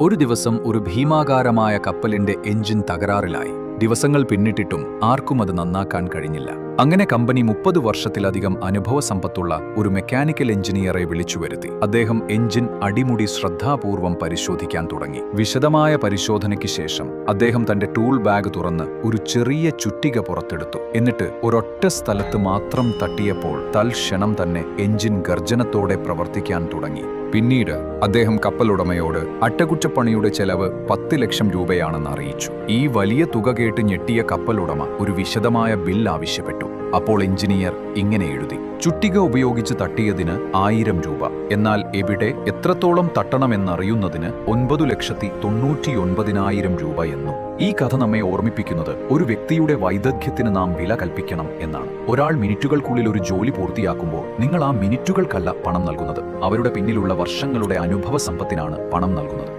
ഒരു ദിവസം ഒരു ഭീമാകാരമായ കപ്പലിന്റെ എഞ്ചിൻ തകരാറിലായി. ദിവസങ്ങൾ പിന്നിട്ടിട്ടും ആർക്കും അത് നന്നാക്കാൻ കഴിഞ്ഞില്ല. അങ്ങനെ കമ്പനി 30 വർഷത്തിലധികം അനുഭവ സമ്പത്തുള്ള ഒരു മെക്കാനിക്കൽ എഞ്ചിനീയറെ വിളിച്ചുവരുത്തി. അദ്ദേഹം എഞ്ചിൻ അടിമുടി ശ്രദ്ധാപൂർവം പരിശോധിക്കാൻ തുടങ്ങി. വിശദമായ പരിശോധനയ്ക്ക് ശേഷം അദ്ദേഹം തന്റെ ടൂൾ ബാഗ് തുറന്ന് ഒരു ചെറിയ ചുറ്റിക പുറത്തെടുത്തു. എന്നിട്ട് ഒരൊറ്റ സ്ഥലത്ത് മാത്രം തട്ടിയപ്പോൾ തൽക്ഷണം തന്നെ എഞ്ചിൻ ഗർജനത്തോടെ പ്രവർത്തിക്കാൻ തുടങ്ങി. പിന്നീട് അദ്ദേഹം കപ്പലുടമയോട് അറ്റകുറ്റപ്പണിയുടെ ചെലവ് 10 ലക്ഷം രൂപയാണെന്ന് അറിയിച്ചു. ഈ വലിയ തുക കേട്ട് ഞെട്ടിയ കപ്പലുടമ ഒരു വിശദമായ ബിൽ ആവശ്യപ്പെട്ടു. അപ്പോൾ എഞ്ചിനീയർ ഇങ്ങനെ എഴുതി: ചുറ്റിക ഉപയോഗിച്ച് തട്ടിയതിന് 1000 രൂപ, എന്നാൽ എവിടെ എത്രത്തോളം തട്ടണമെന്നറിയുന്നതിന് 9,99,000 രൂപ എന്നും. ഈ കഥ നമ്മെ ഓർമ്മിപ്പിക്കുന്നത് ഒരു വ്യക്തിയുടെ വൈദഗ്ധ്യത്തിന് നാം വില കൽപ്പിക്കണം എന്നാണ്. ഒരാൾ മിനിറ്റുകൾക്കുള്ളിൽ ഒരു ജോലി പൂർത്തിയാക്കുമ്പോൾ നിങ്ങൾ ആ മിനിറ്റുകൾക്കല്ല പണം നൽകുന്നത്, അവരുടെ പിന്നിലുള്ള വർഷങ്ങളുടെ അനുഭവ സമ്പത്തിനാണ് പണം നൽകുന്നത്.